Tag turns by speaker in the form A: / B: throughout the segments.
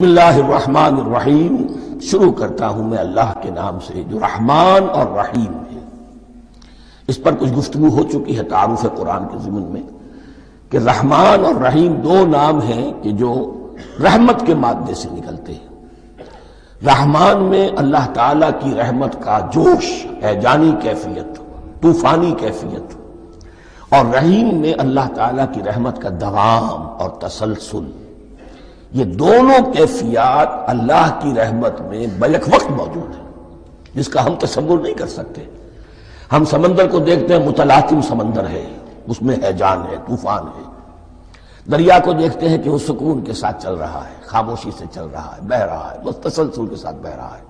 A: بسم اللہ الرحمن الرحیم، شروع کرتا ہوں میں اللہ کے نام سے جو رحمان اور رحیم ہے۔ اس پر کچھ گفتگو ہو چکی ہے تعارف قرآن کے ضمن میں کہ رحمان اور رحیم دو نام ہیں کہ جو رحمت کے مادے سے نکلتے ہیں۔ رحمان میں اللہ تعالیٰ کی رحمت کا جوش، ہیجانی کیفیت، طوفانی کیفیت، اور رحیم میں اللہ تعالیٰ کی رحمت کا دوام اور تسلسل۔ یہ دونوں کیفیات اللہ کی رحمت میں بیک وقت موجود ہیں، جس کا ہم تصور نہیں کر سکتے۔ ہم سمندر کو دیکھتے ہیں، متلاطم سمندر ہے، اس میں ہیجان ہے، طوفان ہے۔ دریا کو دیکھتے ہیں کہ وہ سکون کے ساتھ چل رہا ہے، خاموشی سے چل رہا ہے، بہہ رہا ہے، بس تسلسل کے ساتھ بہہ رہا ہے۔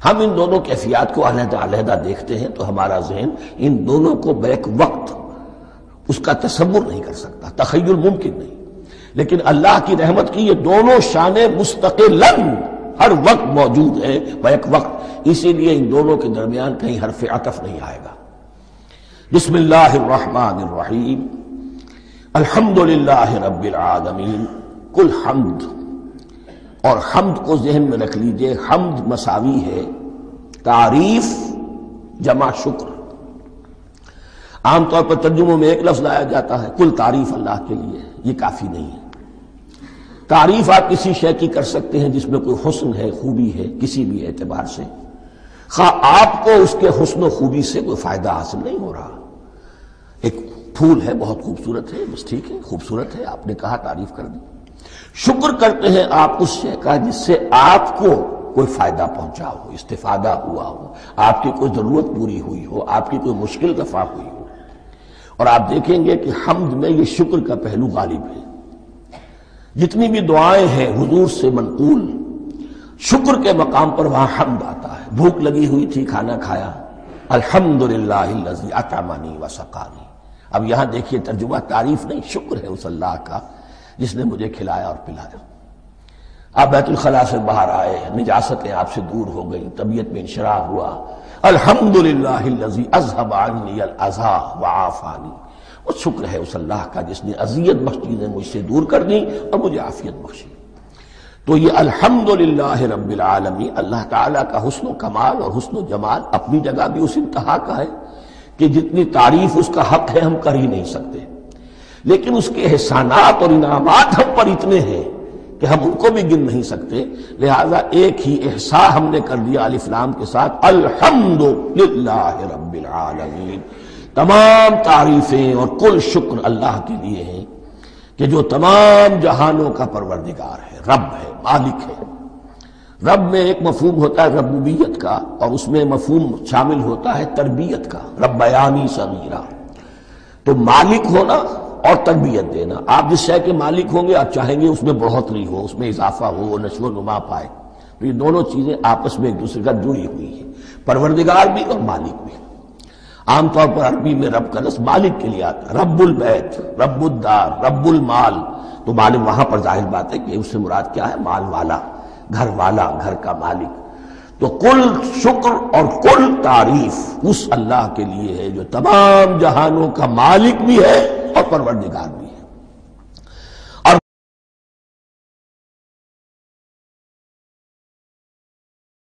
A: ہم ان دونوں کیفیات کو علیحدہ علیحدہ دیکھتے ہیں تو ہمارا ذہن ان دونوں کو بیک وقت اس کا تصور نہیں کر سکتا، تخیل ممکن نہیں۔ لیکن اللہ کی رحمت کی یہ دونوں شانیں مستقلاً ہر وقت موجود ہیں بیک وقت، اسی لیے ان دونوں کے درمیان کہیں حرف عطف نہیں آئے گا۔ بسم اللہ الرحمن الرحیم، الحمدللہ رب العالمین۔ کل حمد، اور حمد کو ذہن میں رکھ لیجئے، حمد مساوی ہے تعریف جمع شکر۔ عام طور پر ترجموں میں ایک لفظ لایا جاتا ہے، کل تعریف اللہ کے لیے، یہ کافی نہیں ہے۔ تعریف آپ کسی شے کی کر سکتے ہیں جس میں کوئی حسن ہے، خوبی ہے، کسی بھی اعتبار سے، خواہ آپ کو اس کے حسن و خوبی سے کوئی فائدہ حاصل نہیں ہو رہا۔ ایک پھول ہے، بہت خوبصورت ہے، بس ٹھیک ہے، خوبصورت ہے، آپ نے کہا، تعریف کر دی۔ شکر کرتے ہیں آپ اس شے کا جس سے آپ کو کوئی فائدہ پہنچا ہو، استفادہ ہوا ہو، آپ کی کوئی ضرورت پوری ہوئی ہو، آپ کی کوئی مشکل رفع ہوئی ہو۔ اور آپ دیکھیں گے کہ حمد میں یہ شکر کا پہلو غالب ہے۔ جتنی بھی دعائیں ہیں حضور سے منقول، شکر کے مقام پر وہاں حمد آتا ہے۔ بھوک لگی ہوئی تھی، کھانا کھایا، الحمدللہ الذی اطعمنی وسقانی۔ اب یہاں دیکھیے ترجمہ، تعریف نہیں، شکر ہے اس اللہ کا جس نے مجھے کھلایا اور پلایا۔ آپ بیت الخلاء سے باہر آئے، نجاستیں آپ سے دور ہو گئیں، طبیعت میں انشراح ہوا، الحمدللہ الذی اذھب عنی الاذی وعافانی۔ اور شکر ہے اس اللہ کا جس نے اذیت بخش چیزیں مجھ سے دور کر دیں اور مجھے عافیت بخشی۔ تو یہ الحمدللہ رب العالمین، اللہ تعالیٰ کا حسن و کمال اور حسن و جمال اپنی جگہ بھی اس انتہا کا ہے کہ جتنی تعریف اس کا حق ہے ہم کر ہی نہیں سکتے، لیکن اس کے احسانات اور انعامات ہم پر اتنے ہیں کہ ہم ان کو بھی گن نہیں سکتے۔ لہذا ایک ہی احصاء ہم نے کر دیا الف لام کے ساتھ، الحمدللہ رب العالمین۔ تمام تعریفیں اور کل شکر اللہ کے لیے ہیں کہ جو تمام جہانوں کا پروردگار ہے، رب ہے، مالک ہے۔ رب میں ایک مفہوم ہوتا ہے ربوبیت کا، اور اس میں مفہوم شامل ہوتا ہے تربیت کا، ربیانی صغیرہ۔ تو مالک ہونا اور تربیت دینا، آپ جس شے کے مالک ہوں گے آپ چاہیں گے اس میں بڑھوتری ہو، اس میں اضافہ ہو، وہ نشو و نما پائے۔ تو یہ دونوں چیزیں آپس میں ایک دوسرے کا جڑی ہوئی ہیں، پروردگار بھی اور مالک بھی۔ عام طور پر عربی میں رب کا لفظ مالک کے لیے آتا ہے، رب البیت، رب الدار، رب المال۔ تو مالک وہاں پر ظاہر بات ہے کہ اس سے مراد کیا ہے، مال والا، گھر والا، گھر کا مالک۔ تو کل شکر اور کل تعریف اس اللہ کے لیے ہے جو تمام جہانوں کا مالک بھی ہے اور پروردگار بھی ہے۔